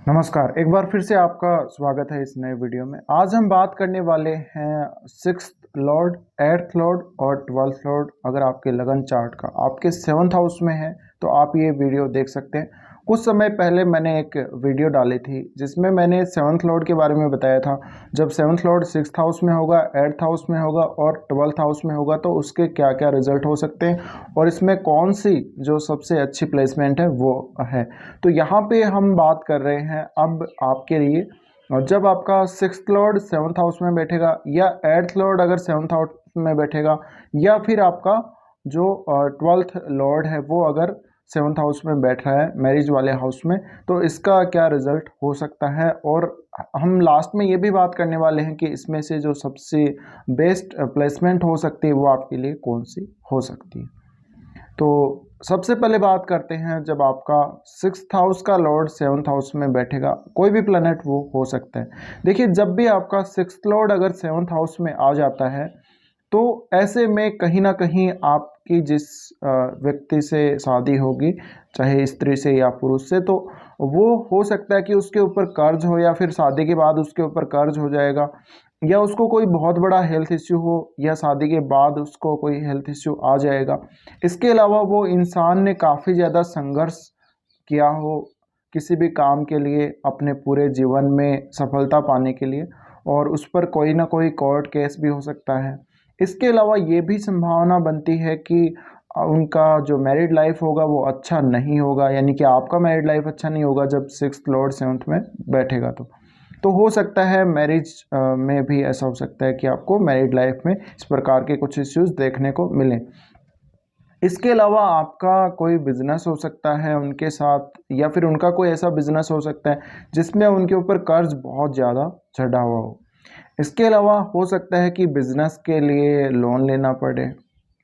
नमस्कार, एक बार फिर से आपका स्वागत है इस नए वीडियो में। आज हम बात करने वाले हैं सिक्स्थ लॉर्ड, एट्थ लॉर्ड और ट्वेल्थ लॉर्ड। अगर आपके लगन चार्ट का आपके सेवन्थ हाउस में है तो आप ये वीडियो देख सकते हैं। कुछ समय पहले मैंने एक वीडियो डाली थी जिसमें मैंने सेवन्थ लॉर्ड के बारे में बताया था। जब सेवन्थ लॉर्ड सिक्स्थ हाउस में होगा, एट्थ हाउस में होगा और ट्वेल्थ हाउस में होगा तो उसके क्या क्या रिजल्ट हो सकते हैं और इसमें कौन सी जो सबसे अच्छी प्लेसमेंट है वो है। तो यहाँ पे हम बात कर रहे हैं अब आपके लिए, और जब आपका सिक्स्थ लॉर्ड सेवन्थ हाउस में बैठेगा या एट्थ लॉर्ड अगर सेवन्थ हाउस में बैठेगा या फिर आपका जो ट्वेल्थ लॉर्ड है वो अगर सेवन्थ हाउस में बैठ रहा है मैरिज वाले हाउस में, तो इसका क्या रिजल्ट हो सकता है। और हम लास्ट में ये भी बात करने वाले हैं कि इसमें से जो सबसे बेस्ट प्लेसमेंट हो सकती है वो आपके लिए कौन सी हो सकती है। तो सबसे पहले बात करते हैं, जब आपका सिक्स्थ हाउस का लॉर्ड सेवन्थ हाउस में बैठेगा, कोई भी प्लैनेट वो हो सकता है। देखिए, जब भी आपका सिक्स्थ लॉर्ड अगर सेवन्थ हाउस में आ जाता है तो ऐसे में कहीं ना कहीं आपकी जिस व्यक्ति से शादी होगी, चाहे स्त्री से या पुरुष से, तो वो हो सकता है कि उसके ऊपर कर्ज हो या फिर शादी के बाद उसके ऊपर कर्ज हो जाएगा, या उसको कोई बहुत बड़ा हेल्थ इश्यू हो या शादी के बाद उसको कोई हेल्थ इश्यू आ जाएगा। इसके अलावा वो इंसान ने काफ़ी ज़्यादा संघर्ष किया हो किसी भी काम के लिए अपने पूरे जीवन में सफलता पाने के लिए, और उस पर कोई ना कोई कोर्ट केस भी हो सकता है। इसके अलावा ये भी संभावना बनती है कि उनका जो मैरिड लाइफ होगा वो अच्छा नहीं होगा, यानी कि आपका मैरिड लाइफ अच्छा नहीं होगा जब सिक्स्थ लॉर्ड सेवन्थ में बैठेगा। तो हो सकता है मैरिज में भी ऐसा हो सकता है कि आपको मैरिड लाइफ में इस प्रकार के कुछ इश्यूज देखने को मिलें। इसके अलावा आपका कोई बिजनेस हो सकता है उनके साथ, या फिर उनका कोई ऐसा बिजनेस हो सकता है जिसमें उनके ऊपर कर्ज बहुत ज़्यादा चढ़ा हुआ हो। इसके अलावा हो सकता है कि बिजनेस के लिए लोन लेना पड़े,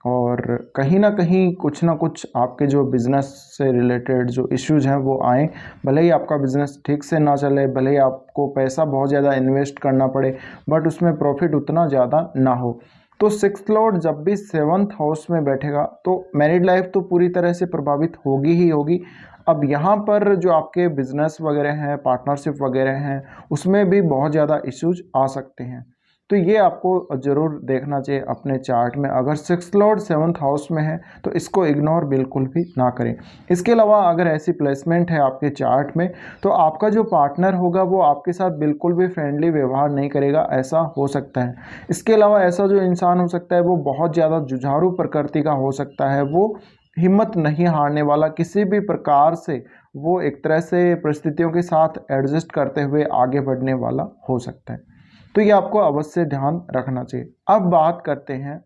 और कहीं ना कुछ आपके जो बिज़नेस से रिलेटेड जो इश्यूज हैं वो आए। भले ही आपका बिज़नेस ठीक से ना चले, भले ही आपको पैसा बहुत ज़्यादा इन्वेस्ट करना पड़े, बट उसमें प्रॉफिट उतना ज़्यादा ना हो। तो सिक्स्थ लॉर्ड जब भी सेवन्थ हाउस में बैठेगा तो मैरिड लाइफ तो पूरी तरह से प्रभावित होगी ही होगी। अब यहाँ पर जो आपके बिजनेस वगैरह हैं, पार्टनरशिप वगैरह हैं, उसमें भी बहुत ज़्यादा इश्यूज आ सकते हैं। तो ये आपको ज़रूर देखना चाहिए अपने चार्ट में। अगर सिक्स्थ लॉर्ड सेवन्थ हाउस में है तो इसको इग्नोर बिल्कुल भी ना करें। इसके अलावा अगर ऐसी प्लेसमेंट है आपके चार्ट में तो आपका जो पार्टनर होगा वो आपके साथ बिल्कुल भी फ्रेंडली व्यवहार नहीं करेगा, ऐसा हो सकता है। इसके अलावा ऐसा जो इंसान हो सकता है वो बहुत ज़्यादा जुझारू प्रकृति का हो सकता है। वो हिम्मत नहीं हारने वाला, किसी भी प्रकार से वो एक तरह से परिस्थितियों के साथ एडजस्ट करते हुए आगे बढ़ने वाला हो सकता है। तो ये आपको अवश्य ध्यान रखना चाहिए। अब बात करते हैं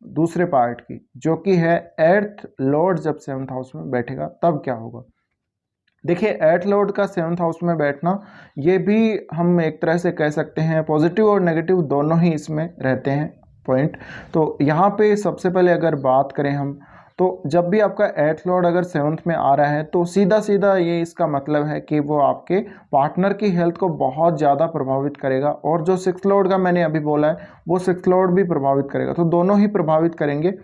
दूसरे पार्ट की, जो कि है एट्थ लॉर्ड जब सेवन्थ हाउस में बैठेगा तब क्या होगा। देखिए, एट्थ लॉर्ड का सेवन्थ हाउस में बैठना, ये भी हम एक तरह से कह सकते हैं पॉजिटिव और नेगेटिव दोनों ही इसमें रहते हैं पॉइंट। तो यहाँ पे सबसे पहले अगर बात करें हम, तो जब भी आपका एट्थ लॉर्ड अगर सेवन्थ में आ रहा है तो सीधा सीधा ये इसका मतलब है कि वो आपके पार्टनर की हेल्थ को बहुत ज़्यादा प्रभावित करेगा, और जो सिक्स्थ लॉर्ड का मैंने अभी बोला है वो सिक्स्थ लॉर्ड भी प्रभावित करेगा, तो दोनों ही प्रभावित करेंगे।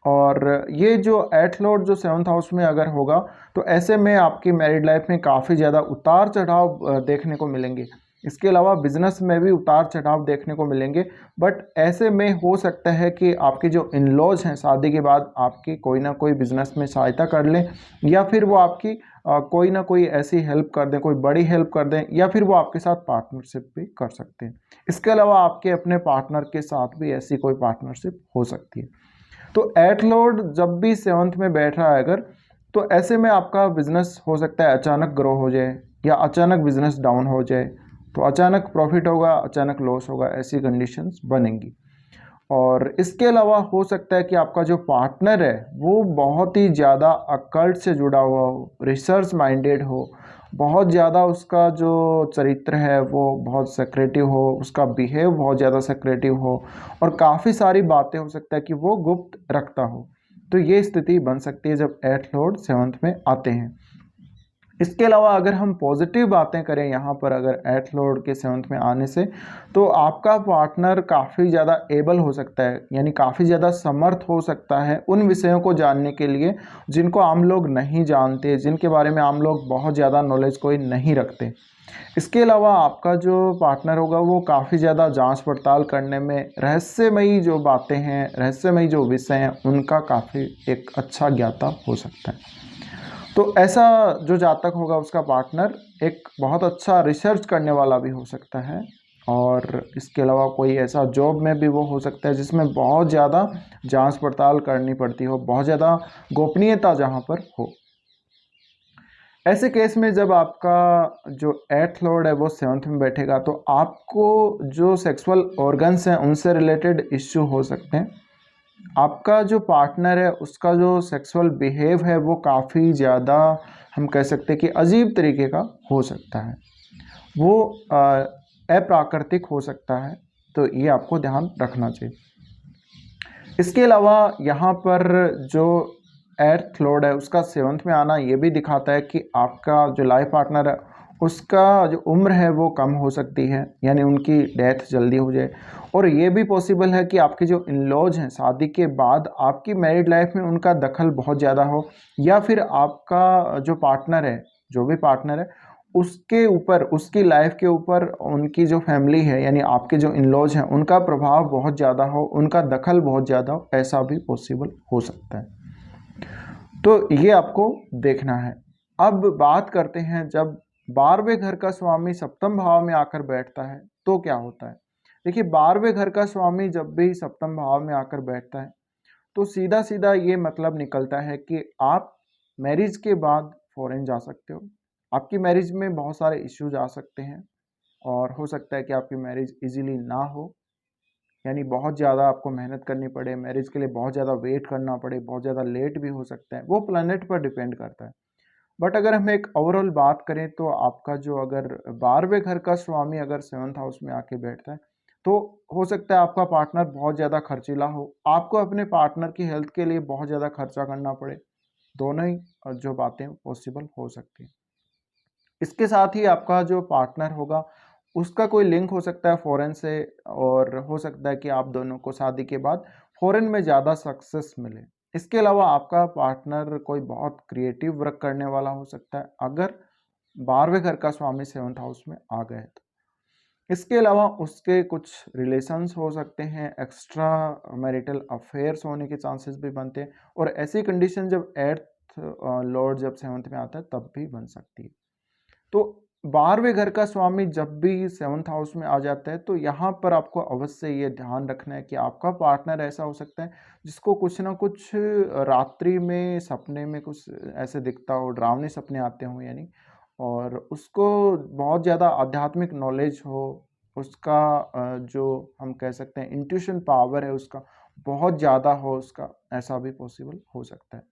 और ये जो एट्थ लॉर्ड जो सेवन्थ हाउस में अगर होगा तो ऐसे में आपकी मैरिड लाइफ में काफ़ी ज़्यादा उतार चढ़ाव देखने को मिलेंगे। इसके अलावा बिजनेस में भी उतार चढ़ाव देखने को मिलेंगे। बट ऐसे में हो सकता है कि आपके जो इन लॉज हैं शादी के बाद आपकी कोई ना कोई बिजनेस में सहायता कर लें, या फिर वो आपकी कोई ना कोई ऐसी हेल्प कर दें, कोई बड़ी हेल्प कर दें, या फिर वो आपके साथ पार्टनरशिप भी कर सकते हैं। इसके अलावा आपके अपने पार्टनर के साथ भी ऐसी कोई पार्टनरशिप हो सकती है। तो एट लॉर्ड जब भी सेवन्थ में बैठ रहा है अगर, तो ऐसे में आपका बिजनेस हो सकता है अचानक ग्रो हो जाए या अचानक बिजनेस डाउन हो जाए, तो अचानक प्रॉफिट होगा, अचानक लॉस होगा, ऐसी कंडीशंस बनेंगी। और इसके अलावा हो सकता है कि आपका जो पार्टनर है वो बहुत ही ज़्यादा अकल्ट से जुड़ा हुआ हो, रिसर्च माइंडेड हो, बहुत ज़्यादा उसका जो चरित्र है वो बहुत सेक्रेटिव हो, उसका बिहेव बहुत ज़्यादा सेक्रेटिव हो, और काफ़ी सारी बातें हो सकता है कि वो गुप्त रखता हो। तो ये स्थिति बन सकती है जब एट लॉर्ड सेवन्थ में आते हैं। इसके अलावा अगर हम पॉजिटिव बातें करें यहाँ पर, अगर 8th लॉर्ड के 7th में आने से, तो आपका पार्टनर काफ़ी ज़्यादा एबल हो सकता है, यानी काफ़ी ज़्यादा समर्थ हो सकता है उन विषयों को जानने के लिए जिनको आम लोग नहीं जानते, जिनके बारे में आम लोग बहुत ज़्यादा नॉलेज कोई नहीं रखते। इसके अलावा आपका जो पार्टनर होगा वो काफ़ी ज़्यादा जांच पड़ताल करने में, रहस्यमयी जो बातें हैं, रहस्यमयी जो विषय हैं, उनका काफ़ी एक अच्छा ज्ञाता हो सकता है। तो ऐसा जो जातक होगा उसका पार्टनर एक बहुत अच्छा रिसर्च करने वाला भी हो सकता है, और इसके अलावा कोई ऐसा जॉब में भी वो हो सकता है जिसमें बहुत ज़्यादा जांच पड़ताल करनी पड़ती हो, बहुत ज़्यादा गोपनीयता जहाँ पर हो। ऐसे केस में जब आपका जो 8th लॉर्ड है वो 7th में बैठेगा, तो आपको जो सेक्सुअल ऑर्गन्स हैं उनसे रिलेटेड इश्यू हो सकते हैं। आपका जो पार्टनर है उसका जो सेक्सुअल बिहेव है वो काफ़ी ज़्यादा, हम कह सकते हैं कि अजीब तरीके का हो सकता है, वो अप्राकृतिक हो सकता है। तो ये आपको ध्यान रखना चाहिए। इसके अलावा यहाँ पर जो 8th लॉर्ड है उसका 7th में आना ये भी दिखाता है कि आपका जो लाइफ पार्टनर है उसका जो उम्र है वो कम हो सकती है, यानी उनकी डेथ जल्दी हो जाए। और ये भी पॉसिबल है कि आपके जो इन लॉज हैं शादी के बाद आपकी मैरिड लाइफ में उनका दखल बहुत ज़्यादा हो, या फिर आपका जो पार्टनर है, जो भी पार्टनर है, उसके ऊपर, उसकी लाइफ के ऊपर उनकी जो फैमिली है यानी आपके जो इन लॉज हैं उनका प्रभाव बहुत ज़्यादा हो, उनका दखल बहुत ज़्यादा हो, ऐसा भी पॉसिबल हो सकता है। तो ये आपको देखना है। अब बात करते हैं, जब 12वें घर का स्वामी सप्तम भाव में आकर बैठता है तो क्या होता है। देखिए, 12वें घर का स्वामी जब भी सप्तम भाव में आकर बैठता है तो सीधा सीधा ये मतलब निकलता है कि आप मैरिज के बाद फॉरेन जा सकते हो। आपकी मैरिज में बहुत सारे इश्यूज आ सकते हैं, और हो सकता है कि आपकी मैरिज इजीली ना हो, यानी बहुत ज़्यादा आपको मेहनत करनी पड़े, मैरिज के लिए बहुत ज़्यादा वेट करना पड़े, बहुत ज़्यादा लेट भी हो सकता है, वो प्लैनेट पर डिपेंड करता है। बट अगर हम एक ओवरऑल बात करें तो आपका जो, अगर 12वें घर का स्वामी अगर 7th हाउस में आके बैठता है तो हो सकता है आपका पार्टनर बहुत ज़्यादा खर्चीला हो, आपको अपने पार्टनर की हेल्थ के लिए बहुत ज़्यादा खर्चा करना पड़े। दोनों ही जो बातें पॉसिबल हो सकती हैं। इसके साथ ही आपका जो पार्टनर होगा उसका कोई लिंक हो सकता है फॉरेन से, और हो सकता है कि आप दोनों को शादी के बाद फॉरेन में ज़्यादा सक्सेस मिले। इसके अलावा आपका पार्टनर कोई बहुत क्रिएटिव वर्क करने वाला हो सकता है अगर 12वें घर का स्वामी 7th हाउस में आ गए तो। इसके अलावा उसके कुछ रिलेशंस हो सकते हैं, एक्स्ट्रा मैरिटल अफेयर्स होने के चांसेस भी बनते हैं, और ऐसी कंडीशन जब 8th लॉर्ड जब 7th में आता है तब भी बन सकती है। तो 12वें घर का स्वामी जब भी 7th हाउस में आ जाता है तो यहाँ पर आपको अवश्य ये ध्यान रखना है कि आपका पार्टनर ऐसा हो सकता है जिसको कुछ ना कुछ रात्रि में सपने में कुछ ऐसे दिखता हो, डरावने सपने आते हों यानी, और उसको बहुत ज़्यादा आध्यात्मिक नॉलेज हो, उसका जो हम कह सकते हैं इंट्यूशन पावर है उसका बहुत ज़्यादा हो उसका, ऐसा भी पॉसिबल हो सकता है।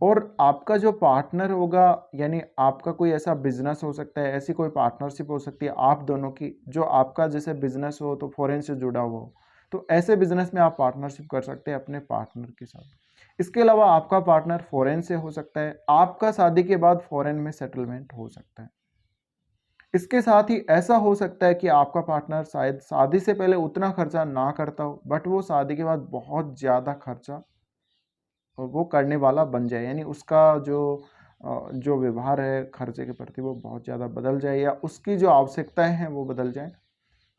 और आपका जो पार्टनर होगा, यानी आपका कोई ऐसा बिजनेस हो सकता है, ऐसी कोई पार्टनरशिप हो सकती है आप दोनों की, जो आपका जैसे बिजनेस हो तो फॉरेन से जुड़ा हुआ हो, तो ऐसे बिजनेस में आप पार्टनरशिप कर सकते हैं अपने पार्टनर के साथ। इसके अलावा आपका पार्टनर फॉरेन से हो सकता है, आपका शादी के बाद फॉरेन में सेटलमेंट हो सकता है। इसके साथ ही ऐसा हो सकता है कि आपका पार्टनर शायद शादी से पहले उतना खर्चा ना करता हो, बट वो शादी के बाद बहुत ज़्यादा खर्चा वो करने वाला बन जाए, यानी उसका जो व्यवहार है खर्चे के प्रति वो बहुत ज़्यादा बदल जाए, या उसकी जो आवश्यकताएं हैं वो बदल जाएं।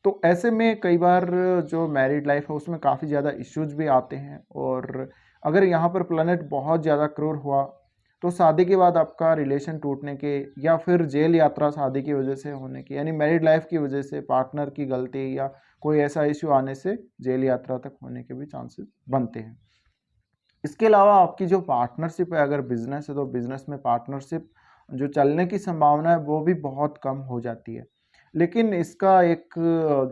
तो ऐसे में कई बार जो मैरिड लाइफ है उसमें काफ़ी ज़्यादा इश्यूज भी आते हैं, और अगर यहाँ पर प्लैनेट बहुत ज़्यादा क्रूर हुआ तो शादी के बाद आपका रिलेशन टूटने के, या फिर जेल यात्रा शादी की वजह से होने की, यानी मैरिड लाइफ की वजह से पार्टनर की गलती या कोई ऐसा इश्यू आने से जेल यात्रा तक होने के भी चांसेस बनते हैं। इसके अलावा आपकी जो पार्टनरशिप है, अगर बिजनेस है तो बिजनेस में पार्टनरशिप जो चलने की संभावना है वो भी बहुत कम हो जाती है। लेकिन इसका एक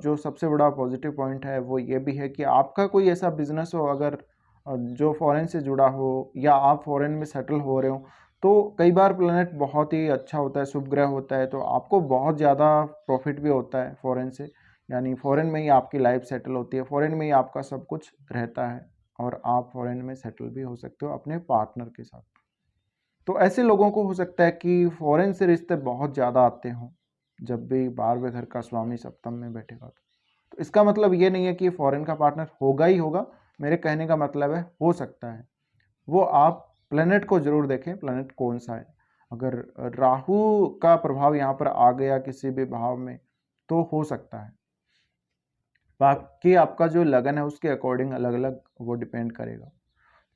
जो सबसे बड़ा पॉजिटिव पॉइंट है वो ये भी है कि आपका कोई ऐसा बिजनेस हो अगर जो फॉरेन से जुड़ा हो, या आप फॉरेन में सेटल हो रहे हो, तो कई बार प्लेनेट बहुत ही अच्छा होता है, शुभ ग्रह होता है, तो आपको बहुत ज़्यादा प्रॉफिट भी होता है फॉरेन से, यानी फॉरेन में ही आपकी लाइफ सेटल होती है, फॉरेन में ही आपका सब कुछ रहता है, और आप फॉरेन में सेटल भी हो सकते हो अपने पार्टनर के साथ। तो ऐसे लोगों को हो सकता है कि फॉरेन से रिश्ते बहुत ज़्यादा आते हों, जब भी 12वें घर का स्वामी सप्तम में बैठेगा। तो इसका मतलब ये नहीं है कि फॉरेन का पार्टनर होगा ही होगा, मेरे कहने का मतलब है हो सकता है। वो आप प्लेनेट को जरूर देखें, प्लेनेट कौन सा है। अगर राहु का प्रभाव यहाँ पर आ गया किसी भी भाव में तो हो सकता है। बाकी आपका जो लगन है उसके अकॉर्डिंग अलग अलग वो डिपेंड करेगा।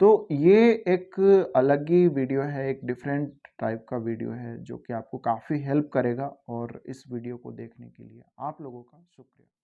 तो ये एक अलग ही वीडियो है, एक डिफरेंट टाइप का वीडियो है जो कि आपको काफ़ी हेल्प करेगा। और इस वीडियो को देखने के लिए आप लोगों का शुक्रिया।